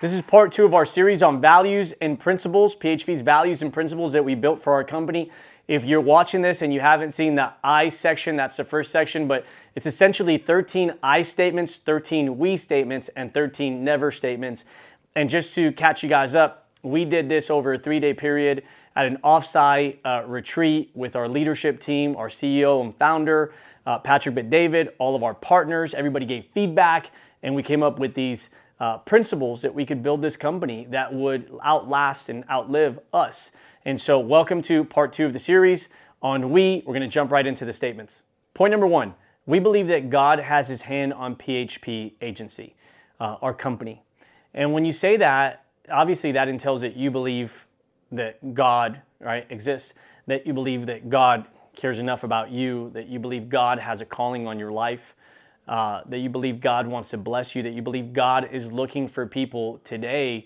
This is part 2 of our series on values and principles, PHP's values and principles that we built for our company. If you're watching this and you haven't seen the I section, that's the first section, but it's essentially 13 I statements, 13 we statements, and 13 never statements. And just to catch you guys up, we did this over a 3-day period at an offsite retreat with our leadership team, our CEO and founder, Patrick Bet-David, all of our partners. Everybody gave feedback, and we came up with these principles that we could build this company that would outlast and outlive us. And so welcome to part 2 of the series on we. We're going to jump right into the statements. Point number 1, we believe that God has his hand on PHP Agency, our company. And when you say that, obviously that entails that you believe that God, right, exists, that you believe that God cares enough about you, that you believe God has a calling on your life, that you believe God wants to bless you, that you believe God is looking for people today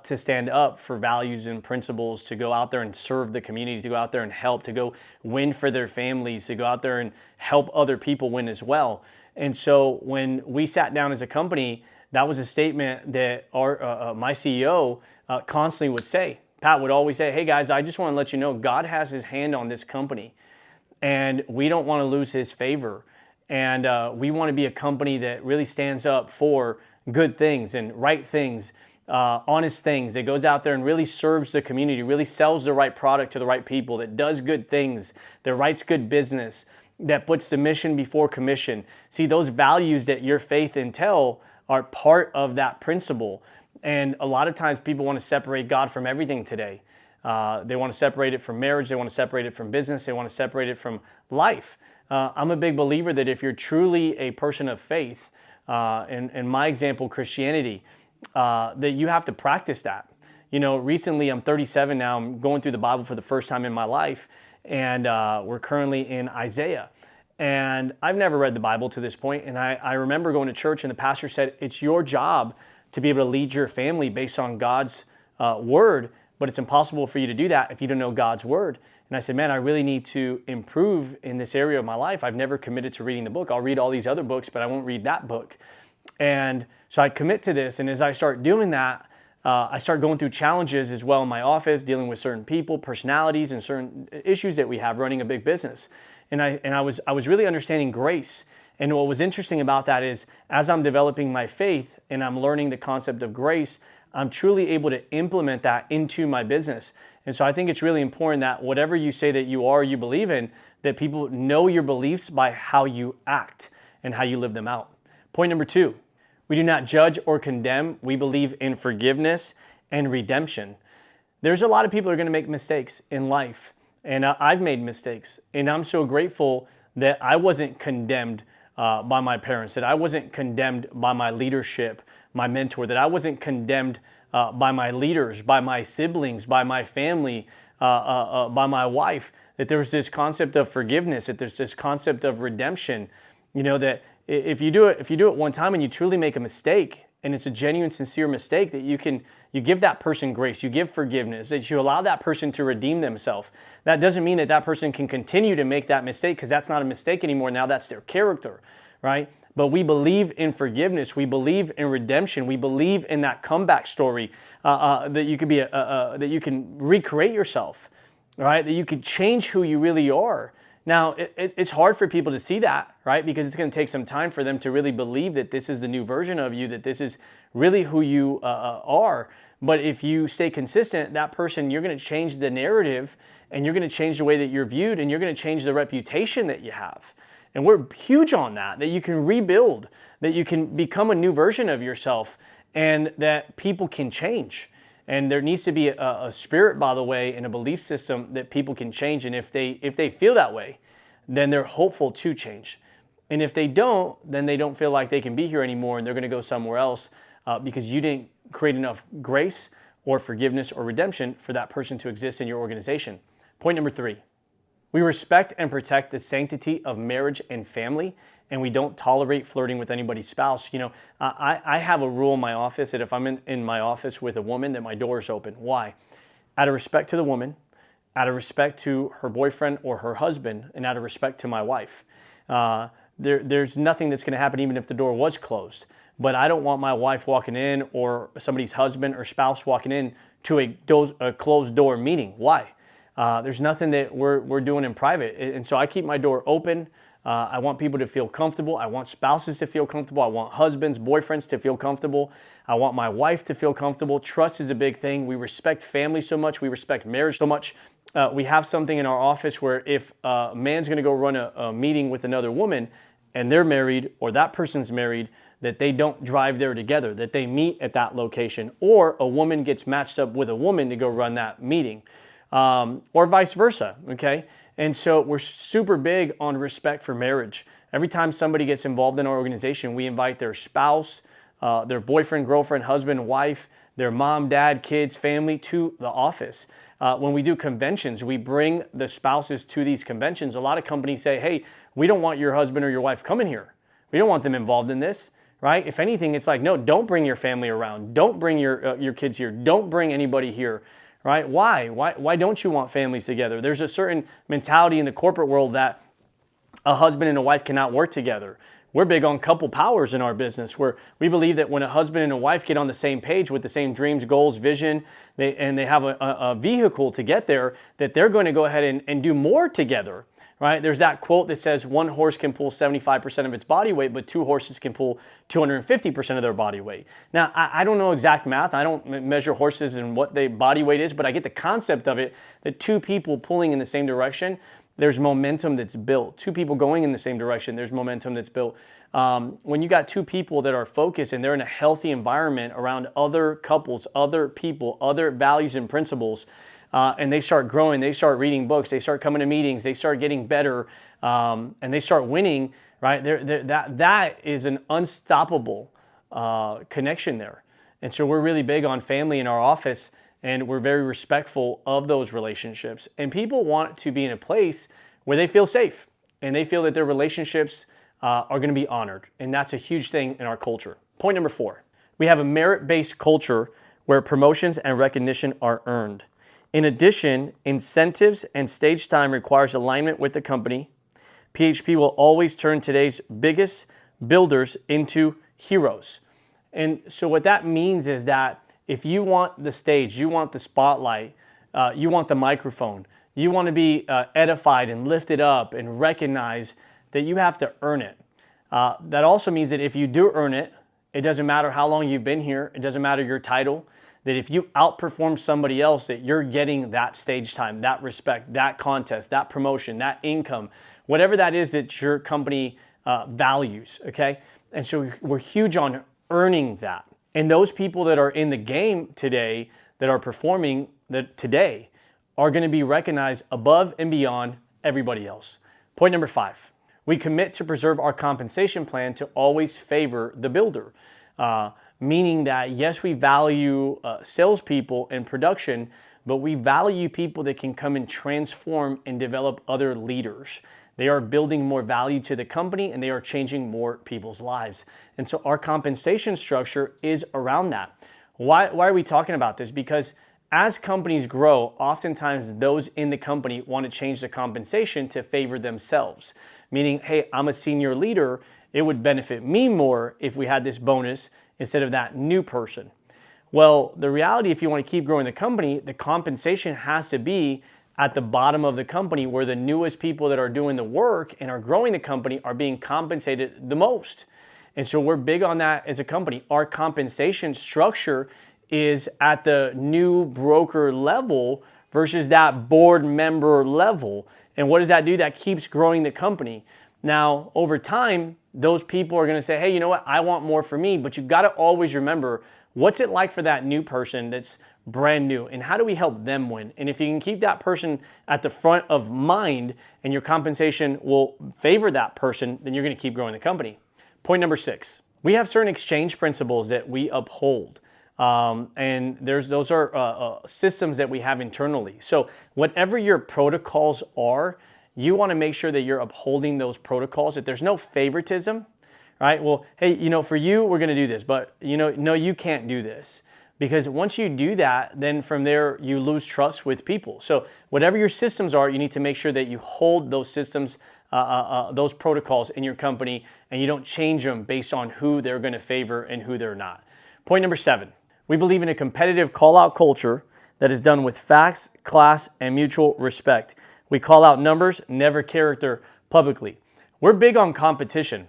to stand up for values and principles, to go out there and serve the community, to go out there and help, to go win for their families, to go out there and help other people win as well. And so when we sat down as a company, that was a statement that my CEO constantly would say. Pat would always say, hey guys, I just want to let you know God has his hand on this company and we don't want to lose his favor. And we want to be a company that really stands up for good things and right things, honest things, that goes out there and really serves the community, really sells the right product to the right people, that does good things, that writes good business, that puts the mission before commission. See, those values that your faith entail are part of that principle. And a lot of times people want to separate God from everything today. They want to separate it from marriage. They want to separate it from business. They want to separate it from life. I'm a big believer that if you're truly a person of faith, in my example, Christianity, that you have to practice that. You know, recently I'm 37 now. I'm going through the Bible for the first time in my life, and we're currently in Isaiah. And I've never read the Bible to this point, and I remember going to church and the pastor said, it's your job to be able to lead your family based on God's word, but it's impossible for you to do that if you don't know God's word. And I said, man, I really need to improve in this area of my life. I've never committed to reading the book. I'll read all these other books, but I won't read that book. And so I commit to this. And as I start doing that, I start going through challenges as well in my office, dealing with certain people, personalities, and certain issues that we have running a big business. And I was really understanding grace. And what was interesting about that is as I'm developing my faith and I'm learning the concept of grace, I'm truly able to implement that into my business. And so I think it's really important that whatever you say that you are, you believe in, that people know your beliefs by how you act and how you live them out. Point number 2, we do not judge or condemn. We believe in forgiveness and redemption. There's a lot of people who are going to make mistakes in life, and I've made mistakes. And I'm so grateful that I wasn't condemned by my parents, that I wasn't condemned by my leadership, my mentor, that I wasn't condemned by my leaders, by my siblings, by my family, by my wife, that there's this concept of forgiveness, that there's this concept of redemption. You know, that if you do it one time and you truly make a mistake, and it's a genuine, sincere mistake, that you give that person grace, you give forgiveness, that you allow that person to redeem themselves. That doesn't mean that that person can continue to make that mistake, because that's not a mistake anymore. Now that's their character, right? But we believe in forgiveness. We believe in redemption. We believe in that comeback story, that you could be that you can recreate yourself, right? That you could change who you really are. Now, it's hard for people to see that, right? Because it's going to take some time for them to really believe that this is the new version of you, that this is really who you are. But if you stay consistent, that person, you're going to change the narrative, and you're going to change the way that you're viewed, and you're going to change the reputation that you have. And we're huge on that you can rebuild, that you can become a new version of yourself, and that people can change. And there needs to be a spirit, by the way, and a belief system that people can change. And if they feel that way, then they're hopeful to change. And if they don't, then they don't feel like they can be here anymore, and they're going to go somewhere else because you didn't create enough grace or forgiveness or redemption for that person to exist in your organization. Point number 3. We respect and protect the sanctity of marriage and family, and we don't tolerate flirting with anybody's spouse. You know, I have a rule in my office that if I'm in my office with a woman, that my door is open. Why? Out of respect to the woman, out of respect to her boyfriend or her husband, and out of respect to my wife. there's nothing that's going to happen even if the door was closed. But I don't want my wife walking in or somebody's husband or spouse walking in to a closed door meeting. Why? There's nothing that we're doing in private. And so I keep my door open. I want people to feel comfortable. I want spouses to feel comfortable. I want husbands, boyfriends to feel comfortable. I want my wife to feel comfortable. Trust is a big thing. We respect family so much. We respect marriage so much. We have something in our office where if a man's going to go run a meeting with another woman and they're married or that person's married, that they don't drive there together, that they meet at that location, or a woman gets matched up with a woman to go run that meeting, or vice versa, okay? And so we're super big on respect for marriage. Every time somebody gets involved in our organization, we invite their spouse, their boyfriend, girlfriend, husband, wife, their mom, dad, kids, family to the office. When we do conventions, we bring the spouses to these conventions. A lot of companies say, hey, we don't want your husband or your wife coming here. We don't want them involved in this, right? If anything, it's like, no, don't bring your family around. Don't bring your kids here. Don't bring anybody here, right? Why don't you want families together? There's a certain mentality in the corporate world that a husband and a wife cannot work together. We're big on couple powers in our business, where we believe that when a husband and a wife get on the same page with the same dreams, goals, vision, and they have a vehicle to get there, that they're going to go ahead and do more together, right? There's that quote that says one horse can pull 75% of its body weight, but two horses can pull 250% of their body weight. Now, I don't know exact math. I don't measure horses and what their body weight is, but I get the concept of it, that two people pulling in the same direction, there's momentum that's built. Two people going in the same direction, there's momentum that's built. When you got two people that are focused and they're in a healthy environment around other couples, other people, other values and principles, and they start growing, they start reading books, they start coming to meetings, they start getting better, and they start winning, right? That is an unstoppable connection there. And so we're really big on family in our office, and we're very respectful of those relationships. And people want to be in a place where they feel safe and they feel that their relationships are going to be honored. And that's a huge thing in our culture. Point number 4, we have a merit-based culture where promotions and recognition are earned. In addition, incentives and stage time requires alignment with the company. PHP will always turn today's biggest builders into heroes. And so what that means is that if you want the stage, you want the spotlight, you want the microphone, you want to be edified and lifted up and recognized, that you have to earn it. That also means that if you do earn it, it doesn't matter how long you've been here, it doesn't matter your title, that if you outperform somebody else, that you're getting that stage time, that respect, that contest, that promotion, that income, whatever that is that your company values, okay? And so we're huge on earning that. And those people that are in the game today, that are performing today, are going to be recognized above and beyond everybody else. Point number 5, we commit to preserve our compensation plan to always favor the builder. Meaning that, yes, we value salespeople and production, but we value people that can come and transform and develop other leaders. They are building more value to the company and they are changing more people's lives. And so our compensation structure is around that. Why are we talking about this? Because as companies grow, oftentimes those in the company want to change the compensation to favor themselves. Meaning, hey, I'm a senior leader. It would benefit me more if we had this bonus instead of that new person. Well, the reality, if you want to keep growing the company, the compensation has to be at the bottom of the company, where the newest people that are doing the work and are growing the company are being compensated the most. And so we're big on that as a company. Our compensation structure is at the new broker level versus that board member level. And what does that do? That keeps growing the company. Now, over time, those people are going to say, hey, you know what? I want more for me. But you got to always remember, what's it like for that new person that's brand new, and how do we help them win? And if you can keep that person at the front of mind and your compensation will favor that person, then you're going to keep growing the company. Point number 6, we have certain exchange principles that we uphold. And those are systems that we have internally. So whatever your protocols are, you want to make sure that you're upholding those protocols, that there's no favoritism, right? Well, hey, for you, we're going to do this, but no, you can't do this. Because once you do that, then from there, you lose trust with people. So whatever your systems are, you need to make sure that you hold those systems those protocols in your company, and you don't change them based on who they're going to favor and who they're not. Point number 7, we believe in a competitive call-out culture that is done with facts, class, and mutual respect. We call out numbers, never character publicly. We're big on competition.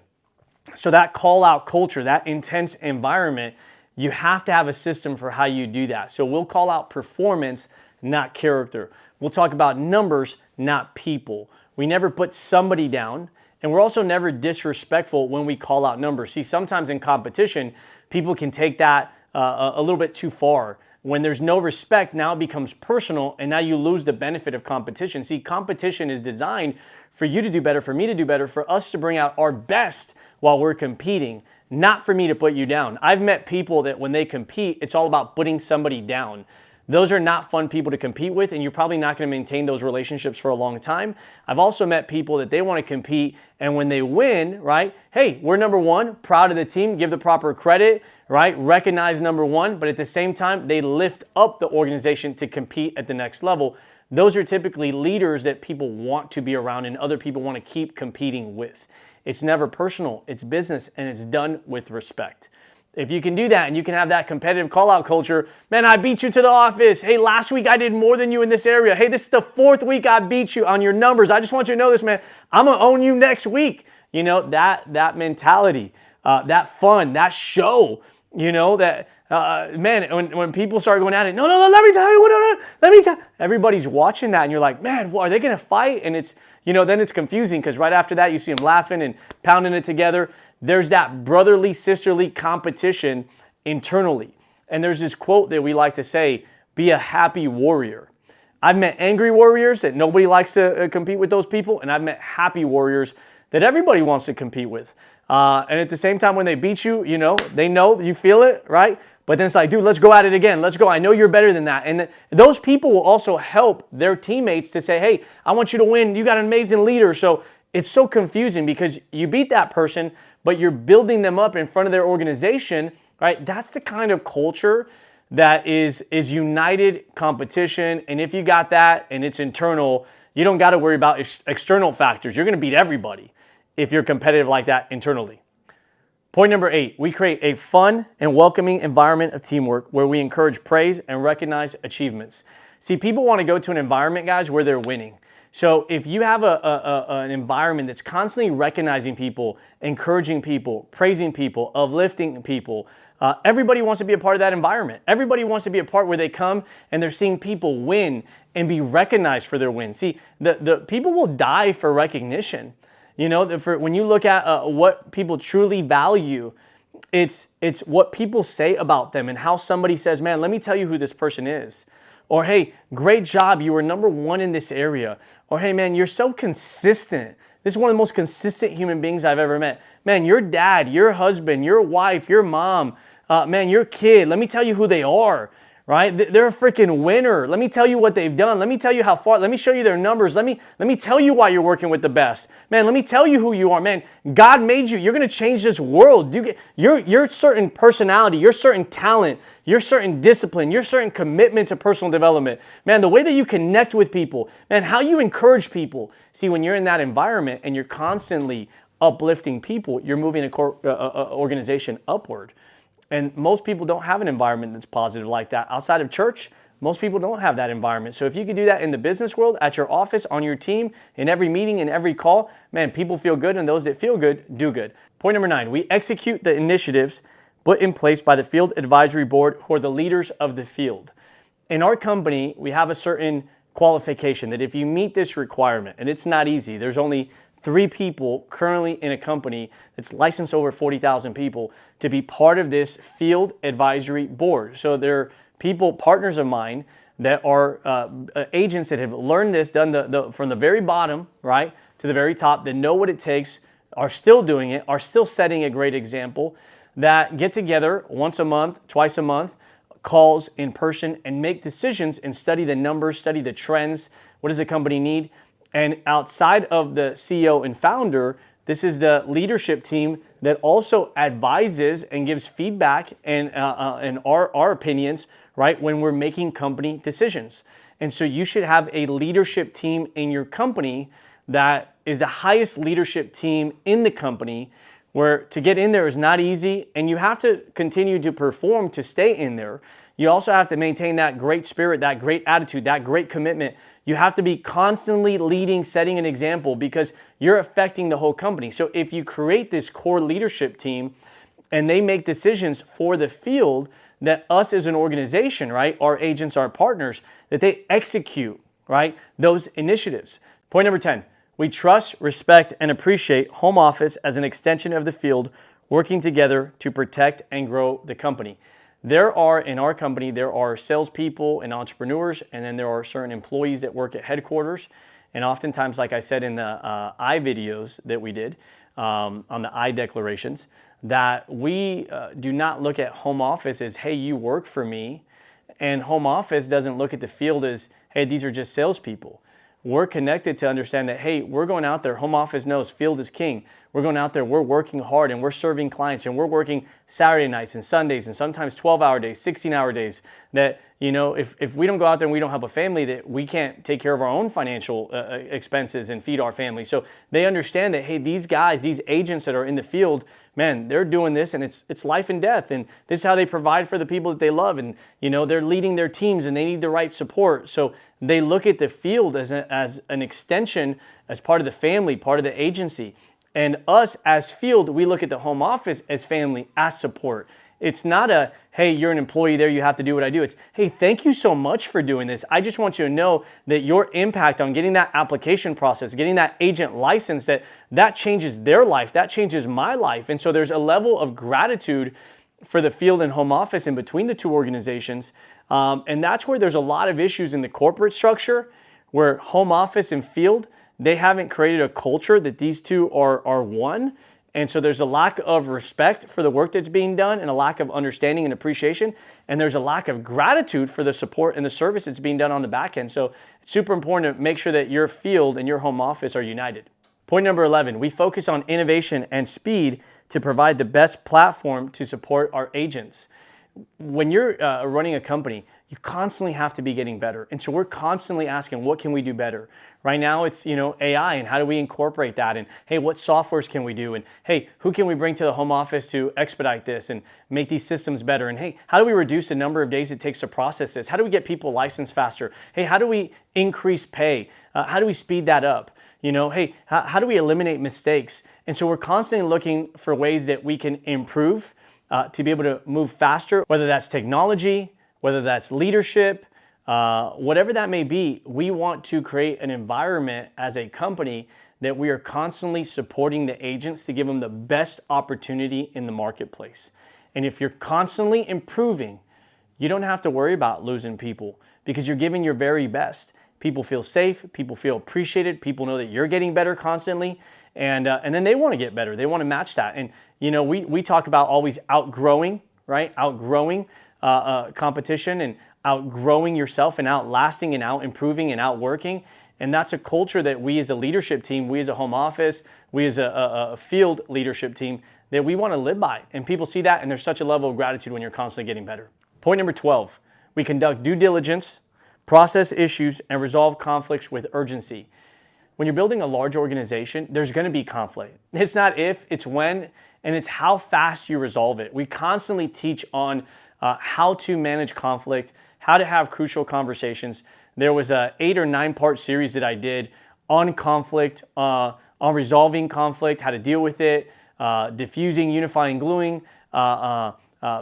So that call-out culture, that intense environment, you have to have a system for how you do that. So we'll call out performance, not character. We'll talk about numbers, not people. We never put somebody down, and we're also never disrespectful when we call out numbers. See, sometimes in competition, people can take that a little bit too far. When there's no respect, now it becomes personal, and now you lose the benefit of competition. See, competition is designed for you to do better, for me to do better, for us to bring out our best while we're competing, not for me to put you down. I've met people that when they compete, it's all about putting somebody down. Those are not fun people to compete with, and you're probably not going to maintain those relationships for a long time. I've also met people that they want to compete, and when they win, right, hey, we're number one, proud of the team, give the proper credit, right, recognize number one, but at the same time, they lift up the organization to compete at the next level. Those are typically leaders that people want to be around and other people want to keep competing with. It's never personal, it's business, and it's done with respect. If you can do that and you can have that competitive call-out culture, man, I beat you to the office. Hey, last week I did more than you in this area. Hey, this is the 4th week I beat you on your numbers. I just want you to know this, man. I'm going to own you next week. You know, that mentality, that fun, that show, you know, that, man, when people start going at it, no, let me tell you, let me tell you. Everybody's watching that and you're like, man, are they going to fight? And it's, you know, then it's confusing because right after that you see them laughing and pounding it together. There's that brotherly, sisterly competition internally. And there's this quote that we like to say, be a happy warrior. I've met angry warriors that nobody likes to compete with those people, and I've met happy warriors that everybody wants to compete with. And at the same time, when they beat you, you know, they know, you feel it, right? But then it's like, dude, let's go at it again. Let's go. I know you're better than that. And those people will also help their teammates to say, hey, I want you to win. You got an amazing leader. So it's so confusing because you beat that person, but you're building them up in front of their organization, right? That's the kind of culture that is united competition. And if you got that and it's internal, you don't got to worry about external factors. You're going to beat everybody if you're competitive like that internally. Point number 8, we create a fun and welcoming environment of teamwork where we encourage praise and recognize achievements. See, people want to go to an environment, guys, where they're winning. So if you have an environment that's constantly recognizing people, encouraging people, praising people, uplifting people, everybody wants to be a part of that environment. Everybody wants to be a part where they come and they're seeing people win and be recognized for their wins. See, the people will die for recognition. You know, when you look at what people truly value, it's what people say about them and how somebody says, man, let me tell you who this person is. Or, hey, great job, you were number one in this area. Or, hey, man, you're so consistent. This is one of the most consistent human beings I've ever met. Man, your dad, your husband, your wife, your mom, man, your kid, let me tell you who they are, right? They're a freaking winner. Let me tell you what they've done. Let me tell you how far. Let me show you their numbers. Let me tell you why you're working with the best. Man, let me tell you who you are. Man, God made you. You're going to change this world. Your certain personality, your certain talent, your certain discipline, your certain commitment to personal development. Man, the way that you connect with people, man, how you encourage people. See, when you're in that environment and you're constantly uplifting people, you're moving an organization upward. And most people don't have an environment that's positive like that. Outside of church, most people don't have that environment. So if you could do that in the business world, at your office, on your team, in every meeting, in every call, man, people feel good, and those that feel good, do good. Point number 9, we execute the initiatives put in place by the Field Advisory Board, who are the leaders of the field. In our company, we have a certain qualification that if you meet this requirement, and it's not easy, there's only 3 people currently in a company that's licensed over 40,000 people to be part of this Field Advisory Board. So they're people, partners of mine, that are agents that have learned this, done from the very bottom, right, to the very top, that know what it takes, are still doing it, are still setting a great example, that get together once a month, twice a month, calls in person, and make decisions and study the numbers, study the trends. What does a company need? And outside of the CEO and founder, this is the leadership team that also advises and gives feedback and our opinions, right, when we're making company decisions. And so you should have a leadership team in your company that is the highest leadership team in the company, where to get in there is not easy, and you have to continue to perform to stay in there. You also have to maintain that great spirit, that great attitude, that great commitment. You have to be constantly leading, setting an example, because you're affecting the whole company. So if you create this core leadership team and they make decisions for the field, that us as an organization, right, our agents, our partners, that they execute, right, those initiatives. Point number 10, we trust, respect, and appreciate home office as an extension of the field, working together to protect and grow the company. In our company, there are salespeople and entrepreneurs, and then there are certain employees that work at headquarters. And oftentimes, like I said in the I videos that we did on the I declarations, that we do not look at home office as, hey, you work for me. And home office doesn't look at the field as, hey, these are just salespeople. We're connected to understand that, hey, we're going out there. Home office knows field is king. We're going out there, we're working hard, and we're serving clients, and we're working Saturday nights and Sundays and sometimes 12-hour days, 16-hour days, that, you know, if we don't go out there and we don't have a family, that we can't take care of our own financial expenses and feed our family. So they understand that, hey, these guys, these agents that are in the field, man, they're doing this, and it's life and death, and this is how they provide for the people that they love, and, you know, they're leading their teams, and they need the right support. So they look at the field as an extension, as part of the family, part of the agency. And us as field, we look at the home office as family, as support. It's not a, hey, you're an employee there, you have to do what I do. It's, hey, thank you so much for doing this. I just want you to know that your impact on getting that application process, getting that agent license, that changes their life, that changes my life. And so there's a level of gratitude for the field and home office in between the two organizations. And that's where there's a lot of issues in the corporate structure, where home office and field, they haven't created a culture that these two are one. And so there's a lack of respect for the work that's being done, and a lack of understanding and appreciation. And there's a lack of gratitude for the support and the service that's being done on the back end. So it's super important to make sure that your field and your home office are united. Point number 11, we focus on innovation and speed to provide the best platform to support our agents. When you're running a company, you constantly have to be getting better. And so we're constantly asking, what can we do better? Right now it's, you know, AI, and how do we incorporate that? And hey, what softwares can we do? And hey, who can we bring to the home office to expedite this and make these systems better? And hey, how do we reduce the number of days it takes to process this? How do we get people licensed faster? Hey, how do we increase pay? How do we speed that up? You know, hey, how do we eliminate mistakes? And so we're constantly looking for ways that we can improve to be able to move faster, whether that's technology, whether that's leadership, whatever that may be. We want to create an environment as a company that we are constantly supporting the agents to give them the best opportunity in the marketplace. And if you're constantly improving, you don't have to worry about losing people, because you're giving your very best. People feel safe, people feel appreciated, people know that you're getting better constantly, and then they want to get better. They want to match that. And you know, we talk about always outgrowing, right? Outgrowing competition, and outgrowing yourself, and outlasting, and out improving, and outworking. And that's a culture that we as a leadership team, we as a home office, we as a field leadership team, that we want to live by. And people see that, and there's such a level of gratitude when you're constantly getting better. Point number 12, we conduct due diligence, process issues, and resolve conflicts with urgency. When you're building a large organization, there's going to be conflict. It's not if, it's when, and it's how fast you resolve it. We constantly teach on how to manage conflict, how to have crucial conversations. There was a 8 or 9 part series that I did on conflict, on resolving conflict, how to deal with it, diffusing, unifying, gluing,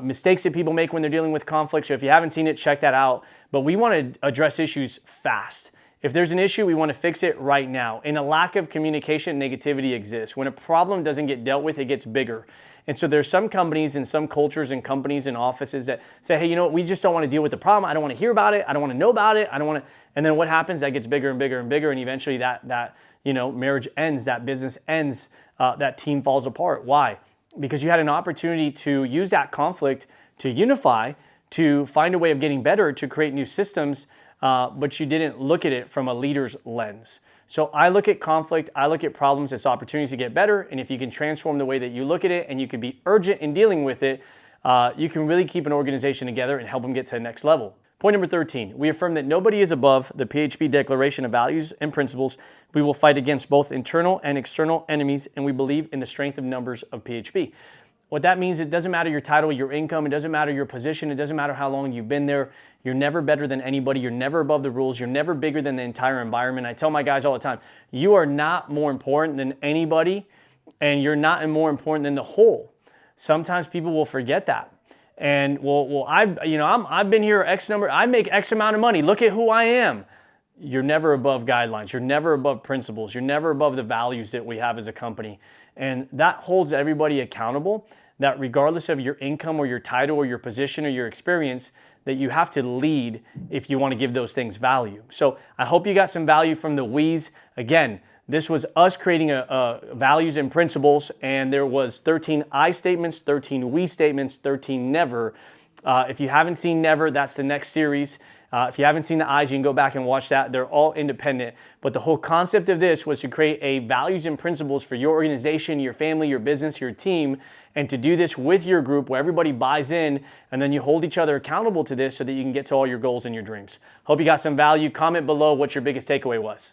mistakes that people make when they're dealing with conflict. So if you haven't seen it, check that out. But we want to address issues fast. If there's an issue, we want to fix it right now. And a lack of communication, negativity exists. When a problem doesn't get dealt with, it gets bigger. And so there's some companies and some cultures and companies and offices that say, hey, you know what, we just don't want to deal with the problem. I don't want to hear about it. I don't want to know about it. I don't want to. And then what happens? That gets bigger and bigger and bigger. And eventually that marriage ends, that business ends, that team falls apart. Why? Because you had an opportunity to use that conflict to unify, to find a way of getting better, to create new systems, but you didn't look at it from a leader's lens. So I look at conflict, I look at problems as opportunities to get better, and if you can transform the way that you look at it, and you can be urgent in dealing with it, you can really keep an organization together and help them get to the next level. Point number 13, we affirm that nobody is above the PHP Declaration of Values and Principles. We will fight against both internal and external enemies, and we believe in the strength of numbers of PHP. What that means, it doesn't matter your title, your income, it doesn't matter your position, it doesn't matter how long you've been there. You're never better than anybody. You're never above the rules. You're never bigger than the entire environment. I tell my guys all the time, you are not more important than anybody, and you're not more important than the whole. Sometimes people will forget that. And I've been here X number, I make X amount of money. Look at who I am. You're never above guidelines. You're never above principles. You're never above the values that we have as a company. And that holds everybody accountable, that regardless of your income or your title or your position or your experience, that you have to lead if you want to give those things value. So I hope you got some value from the We's. Again, this was us creating a values and principles, and there was 13 I statements, 13 we statements, 13 never. If you haven't seen never, that's the next series. If you haven't seen the I's, you can go back and watch that. They're all independent. But the whole concept of this was to create a values and principles for your organization, your family, your business, your team, and to do this with your group where everybody buys in, and then you hold each other accountable to this so that you can get to all your goals and your dreams. Hope you got some value. Comment below what your biggest takeaway was.